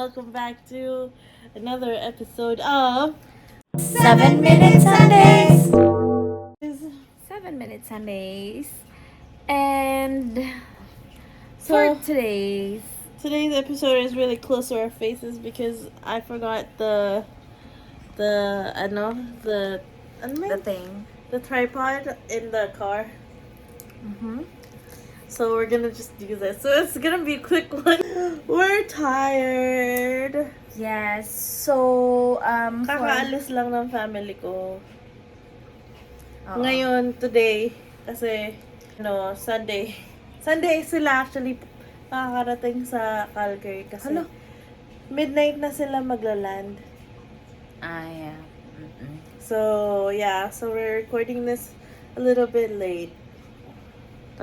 welcome back to another episode of 7-Minute Sundays. 7-Minute Sundays. And for So today's today's episode is really close to our faces because I forgot the thing. the tripod in the car. Mm-hmm. So we're gonna just use it. So it's gonna be a quick one. We're tired. Yes. So, Kakaalis lang ng family ko. Oo. Ngayon, today, kasi, Sunday. Sunday sila actually makakarating sa Calgary kasi Hello. midnight na sila magla-land. Yeah. Mm-mm. So, yeah. So, we're recording this a little bit late.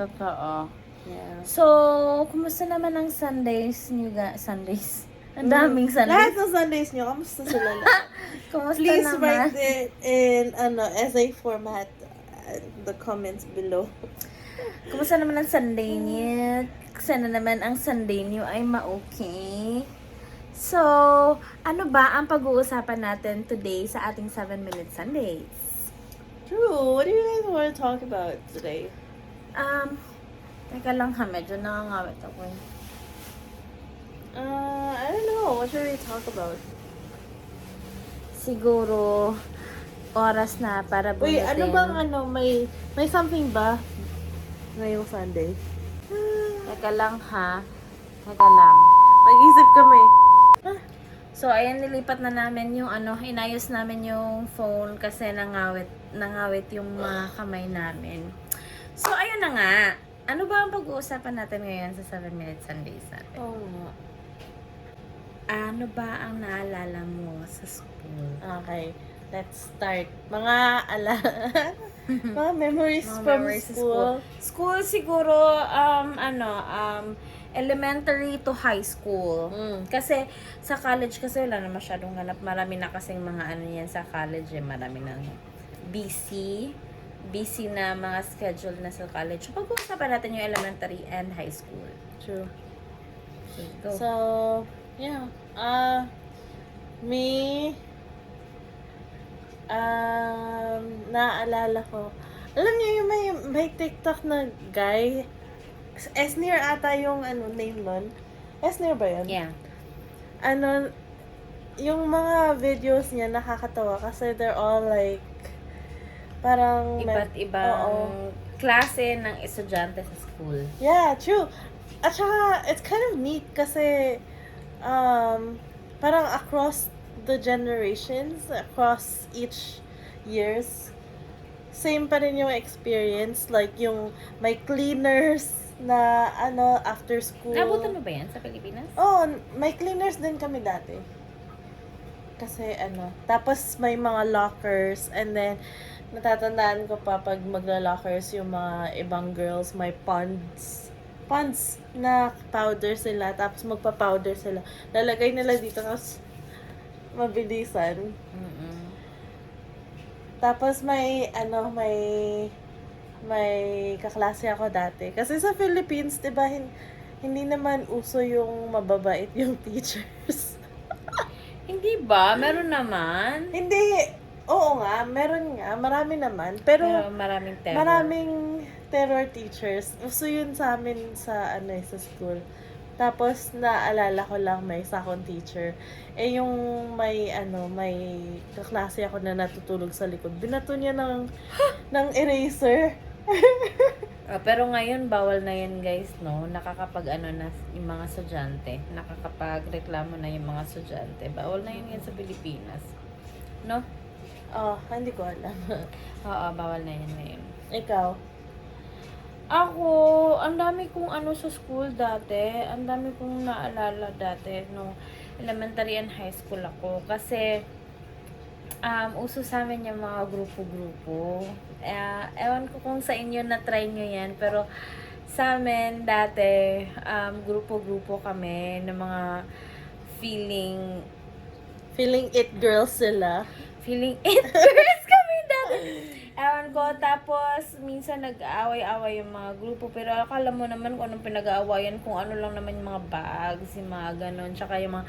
Totoo. Yeah. So, kumusta naman ang Sundays niyo Sundays? Ang daming Lahat Sundays. ng Sundays nyo, kamusta sila lahat? Kumusta Please naman? write it in essay format the comments below. Kumusta naman ang Sunday niyo? Sana naman ang Sunday niyo ay ma-okay. So, ano ba ang pag-uusapan natin today sa ating 7-Minute Sundays? True. What do you guys want to talk about today? Teka lang ha, medyo nangangawit ako eh. I don't know. What should we talk about? Siguro, oras na para Wait, bunutin. ano bang may something ba ngayong Sunday? Teka lang ha. Teka lang. Mag-isip kami. So, ayan, nilipat na namin yung inayos namin yung phone kasi nangawit yung mga kamay namin. So, ayun na nga. Ano ba ang pag-uusapan natin ngayon sa 7-Minute Sundays natin? Oo nga. Ano ba ang naalala mo sa school? Okay. Let's start. Mga mga memories Mga from memories sa school. School siguro, elementary to high school. Kasi sa college kasi wala na masyadong ganap. Marami na kasing mga yan sa college eh. Marami na busy na mga schedule na sa college. So, pag-uusapan natin yung elementary and high school. True. Okay, go. So, yeah. Me, naalala ko. Alam niyo yung may TikTok na guy, Esnir ata yung name nun. Esnir ba yun? Yeah. Yung mga videos niya nakakatawa kasi they're all like, parang Iba't oo. ibang klase ng estudyante sa school. Yeah, true. At saka, it's kind of neat kasi parang across the generations, across each years, same pa rin yung experience. Like, yung may cleaners na after school. Nabutan mo ba yan sa Pilipinas? Oh, may cleaners din kami dati. Kasi tapos may mga lockers and then natatandaan ko pa pag magla-lockers yung mga ibang girls, may ponds na powder sila, tapos magpa-powder sila. Lalagay nila dito kasi mabilisan. Mm-mm. Tapos may kaklase ako dati. Kasi sa Philippines, 'di ba, hindi naman uso yung mababait yung teachers. Hindi ba? Meron naman. Hindi. Oo nga, meron nga. Marami naman. Pero maraming terror. maraming terror teachers. Uso yun sa amin sa sa school. Tapos naalala ko lang may isa akong teacher. Eh yung may kaklase ako na natutulog sa likod. Binato niya ng eraser. Pero ngayon, bawal na yan guys, no? Nakakapag na yung mga estudyante. Nakakapag-reklamo na yung mga estudyante. Bawal na yun sa Pilipinas. No? Oh, hindi ko alam. Oo, bawal na yan ngayon. Ikaw? Ako, ang dami kong sa school dati. Ang dami kong naalala dati nung elementary and high school ako. Kasi, uso sa amin yung mga grupo-grupo. Ewan ko kung sa inyo na-try nyo yan. Pero, sa amin dati, grupo-grupo kami ng mga feeling Feeling it girls sila. it girls kami dati. Ewan ewan ko, tapos minsan nag-aaway-away yung mga grupo, pero akala mo naman kung anong pinag-aawayan, kung ano lang naman yung mga bags, yung mga ganon, tsaka yung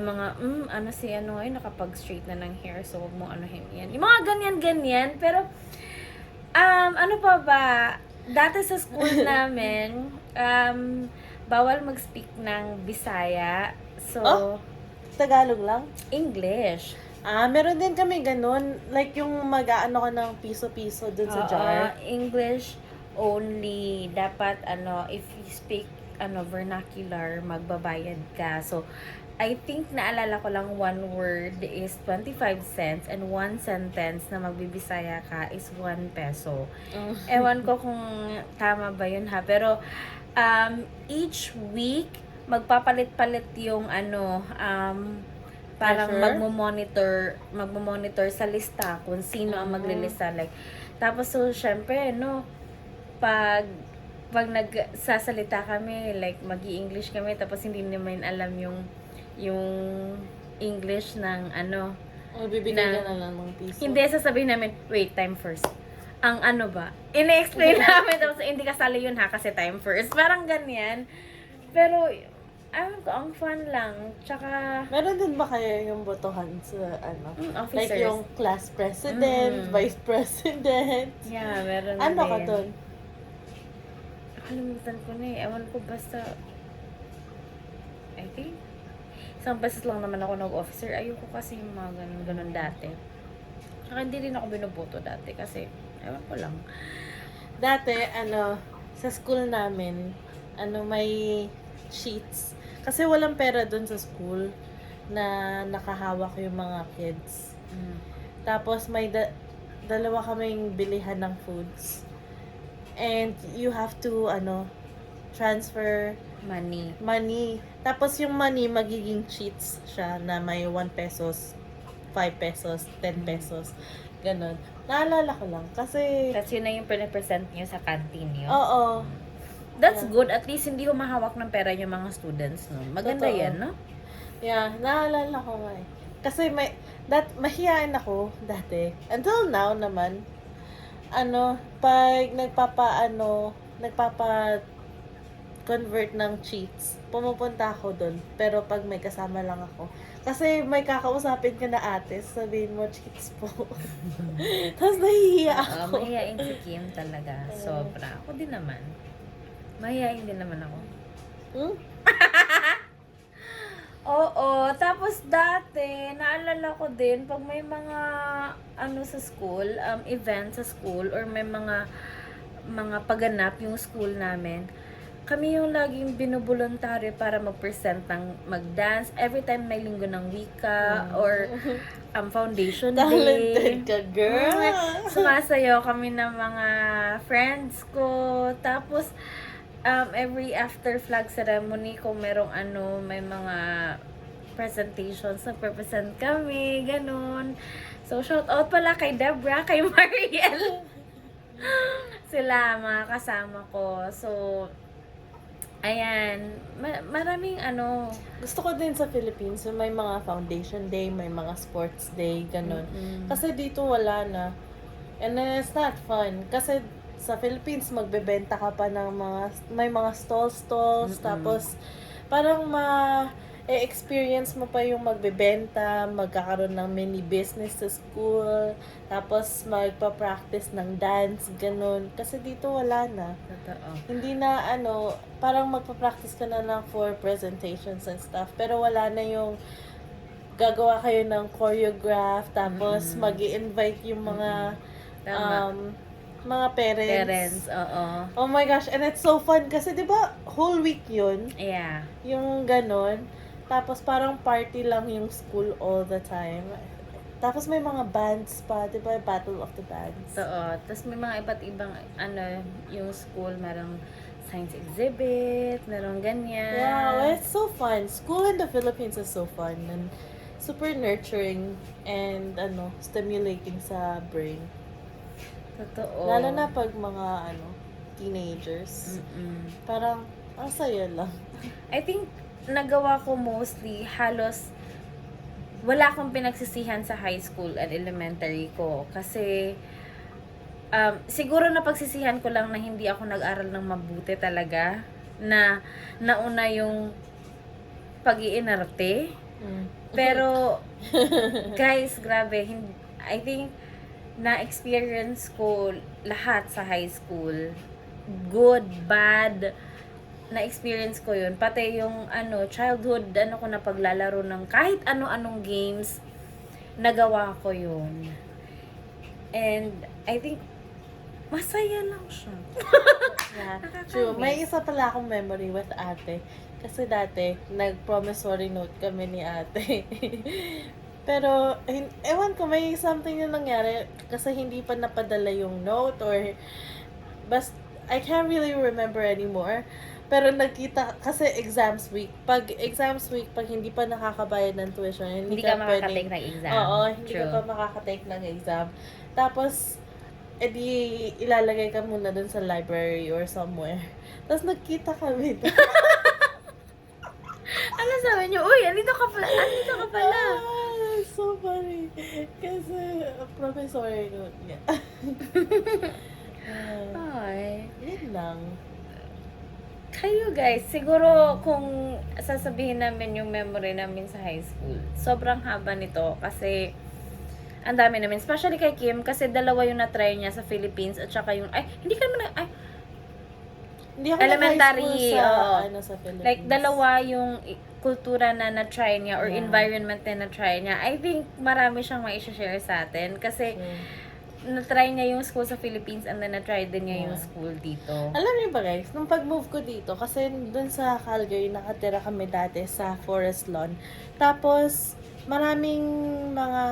mga, ano si ano, ay nakapag-straight na ng hair, so huwag mo anuhin yan. Yung mga ganyan-ganyan, pero, ano pa ba, dati sa school namin, bawal mag-speak ng Bisaya, so, Oh? Tagalog lang? English. Meron din kami ganun. Like yung mag-aano ka ng piso-piso dun sa Oo, jar. English only. Dapat, if you speak, vernacular, magbabayad ka. So, I think naalala ko lang one word is 25 cents and one sentence na magbibisaya ka is 1 peso. Ewan ko kung tama ba yun ha. Pero, each week, magpapalit-palit yung parang Treasure? magmo-monitor sa lista kung sino ang maglilista, like, tapos so syempre pag nagsasalita kami, like magi-English kami, tapos hindi naman alam yung English ng Bibigyan ka na lang ng piso. hindi, sasabihin namin, wait, time first. Ang ina-explain namin, tapos hindi kasali yun ha, kasi time first. Parang ganyan. Pero, ang fun lang. Tsaka, Meron din ba kayo yung botohan sa officers. Like yung class president, vice president? Yeah, meron na Ano ka din. dun? Nakalimutan ko na eh. Ewan ko, basta, I think, isang beses lang naman ako nag-officer. Ayoko kasi yung mga ganun dati. Tsaka hindi rin ako binoboto dati kasi, ewan ko lang. Dati, sa school namin, may sheets. Kasi walang pera dun sa school na nakahawak yung mga kids. Tapos may dalawa kaming bilihan ng foods. And you have to transfer Money. Tapos yung money magiging cheats siya na may 1 pesos, 5 pesos, 10 pesos. Ganon. Naalala ko lang kasi Tapos yun na yung pinapresent nyo sa canteen nyo. oo. That's Yeah. good. At least hindi humahawak ng pera yung mga students, no? Maganda Totoo. yan, no? Yeah, naalala ko nga eh. Kasi mahihain ako dati. Until now naman, pag nagpapa-convert ng cheats, pumupunta ako dun. Pero pag may kasama lang ako. Kasi may kakausapin ka na ate, sabihin mo, cheats po. Tapos nahihiya ako. Mahihain si Kim talaga. Sobra. Ako din naman. Mahihain din naman ako. Hmm? Oo. Tapos dati, naalala ko din, pag may mga, sa school, event sa school, or may mga paganap yung school namin, kami yung laging binubuluntary para mag-present ng mag-dance. Every time may linggo ng wika, or foundation day. Talented ka, girl. Sumasayaw kami ng mga friends ko. Tapos, every after flag ceremony, kung merong may mga presentations, nagpe-present kami, ganun. So, shout out pala kay Debra, kay Mariel. Sila, mga kasama ko. So, ayan, maraming Gusto ko din sa Philippines, may mga foundation day, may mga sports day, ganun. Kasi dito wala na. And then it's not fun. Kasi sa Philippines, magbebenta ka pa ng may mga stalls, tapos parang experience mo pa yung magbebenta, magkakaroon ng mini business sa school, tapos magpa-practice ng dance, ganun. Kasi dito wala na. Totoo. Hindi na parang magpa-practice ka na lang for presentations and stuff, pero wala na yung gagawa kayo ng choreograph, tapos mag-i-invite yung mga Tama. mga Parents, oo. Oh my gosh, and it's so fun kasi 'di ba whole week 'yun, Yeah. yung ganon. Tapos parang party lang yung school all the time. Tapos may mga bands pa, 'di ba? Battle of the Bands. Oo. Tapos may mga iba't ibang, yung school, merong science exhibit, merong ganyan. Yeah, it's so fun. School in the Philippines is so fun and super nurturing and stimulating sa brain. Totoo. Lalo na pag mga teenagers. Parang ang saya lang. I think, nagawa ko mostly, halos, wala akong pinagsisihan sa high school and elementary ko. Kasi, siguro napagsisihan ko lang na hindi ako nag-aral ng mabuti talaga. Na nauna yung pag-iinarte. Mm. Pero, guys, grabe. I think, na-experience ko lahat sa high school. Good, bad, na-experience ko yun. Pati yung, childhood, ko na paglalaro ng kahit ano-anong games, nagawa ko yun. And, I think, masaya lang siya. Yeah, Nakakamiss. true. May isa pala akong memory with ate. Kasi dati, nag-promissory note kami ni ate. Pero, ewan ko, may something na nangyari. Kasi hindi pa napadala yung note or... I can't really remember anymore. Pero nagkita, kasi exams week. Pag exams week, pag hindi pa nakakabayad ng tuition, Hindi ka makakatake ng exam. Oo, hindi ka True. pa makakatake ng exam. Tapos, edi ilalagay ka muna dun sa library or somewhere. Tapos nagkita kami doon. Ano sabi niyo? Uy, andito ka pala. Andito ka pala. So funny. Kasi, promissory note niya. Ay. Yun lang. Kayo guys, siguro kung sasabihin namin yung memory namin sa high school, sobrang haba nito kasi ang dami namin. Especially kay Kim kasi dalawa yung na-try niya sa Philippines at saka yung, hindi ka naman, Hindi ako Elementary, nag-high school sa, oo. sa Philippines. like dalawa yung kultura na na-try niya or Yeah. environment na na-try niya. I think marami siyang mai-share sa atin kasi So, na-try niya yung school sa Philippines and then na-try din niya yung Yeah. school dito. alam niyo ba guys, nung pag-move ko dito, kasi dun sa Calgary, nakatira kami dati sa Forest Lawn. Tapos, maraming mga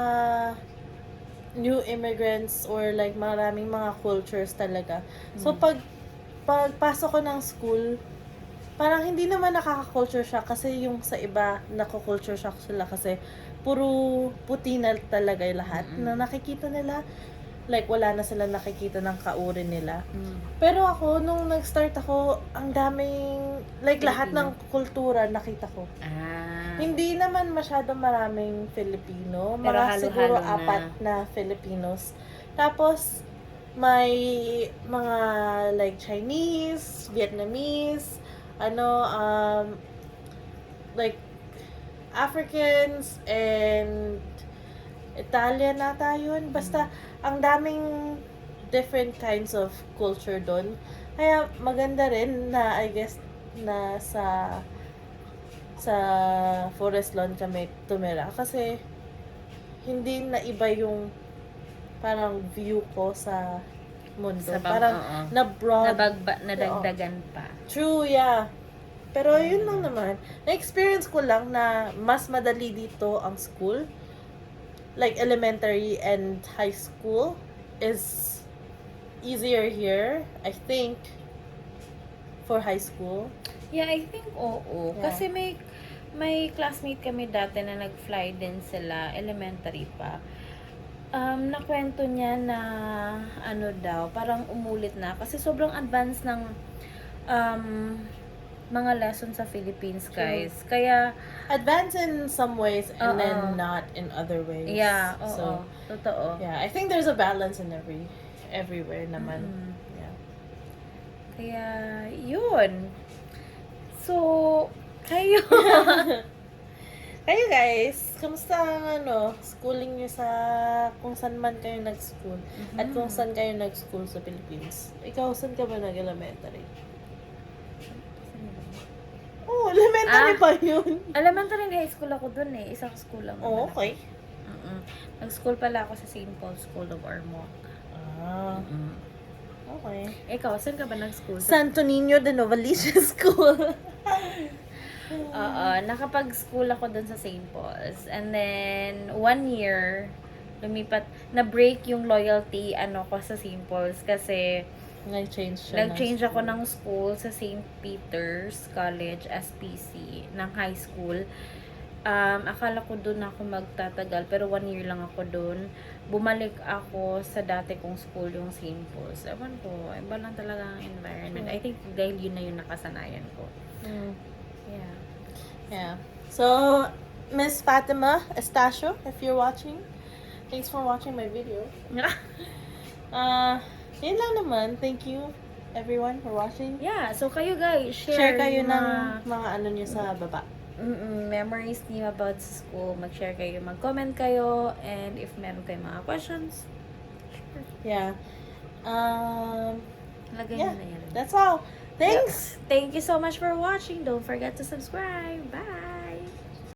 new immigrants or like maraming mga cultures talaga. So, pagpasok ko ng school, parang hindi naman nakaka-culture shock kasi yung sa iba, nako-culture shock sila kasi puro puti na talaga yung lahat na nakikita nila. Like, wala na sila nakikita ng kauri nila. Pero ako, nung nag-start ako, ang daming, like, lahat ng kultura nakita ko. Hindi naman masyado maraming Filipino. Pero Mga halo-halo siguro na. 4 na Filipinos. Tapos, may mga, like, Chinese, Vietnamese, like, Africans, and Italian nata yun. Basta, ang daming different kinds of culture doon. Kaya maganda rin na, I guess, na sa Forest Lawn kami tumira. Kasi, hindi na iba yung parang view ko sa mundo. Parang na-broad. Nadagdagan pa. True, yeah. Pero yun lang naman. Na-experience ko lang na mas madali dito ang school. Like elementary and high school is easier here, I think, for high school. Yeah, I think oo. Yeah. Kasi may classmate kami dati na nag-fly din sila, elementary pa. Nakwento niya na parang umulit na kasi sobrang advanced ng mga lessons sa Philippines, guys. Kaya Advance in some ways and then not in other ways. yeah, oo. So, Totoo. yeah, I think there's a balance in everywhere naman. Yeah. Kaya yun. So, kayo Kayo guys, kamusta ang schooling niyo sa kung saan man kayo nag-school at kung saan kayo nag-school sa Philippines? Ikaw, saan ka ba nag-elementary? Oh, elementary pa yun. elementary and high school ako dun eh. Isang school lang. Oh, naman ako. okay. Nag-school pala ako sa St. Paul School of Ormoc. Okay. Ikaw, saan ka ba nag-school? Santo Niño de Novaliches School. Oo, nakapag-school ako dun sa St. Paul's. And then, 1 year, na-break yung loyalty ko sa St. Paul's kasi Nag-change siya nag-change ako ng school sa St. Peter's College, SPC, ng high school. Akala ko doon ako magtatagal, pero 1 year lang ako doon. Bumalik ako sa dati kong school, yung St. Paul's. Ewan ko, iba lang talaga ang environment. I think dahil yun na yung nakasanayan ko. Yeah. Yeah. So, Miss Fatima Estacio, if you're watching, thanks for watching my video. Yun lang naman. Thank you, everyone, for watching. Yeah, so kayo guys, Share kayo yung ng mga ano nyo sa baba. memories niyo about sa school. Mag-share kayo, mag-comment kayo, and if meron kayong mga questions, Yeah. lagay Yeah, nyo na yan. that's all. Thanks! Thank you so much for watching. Don't forget to subscribe. Bye!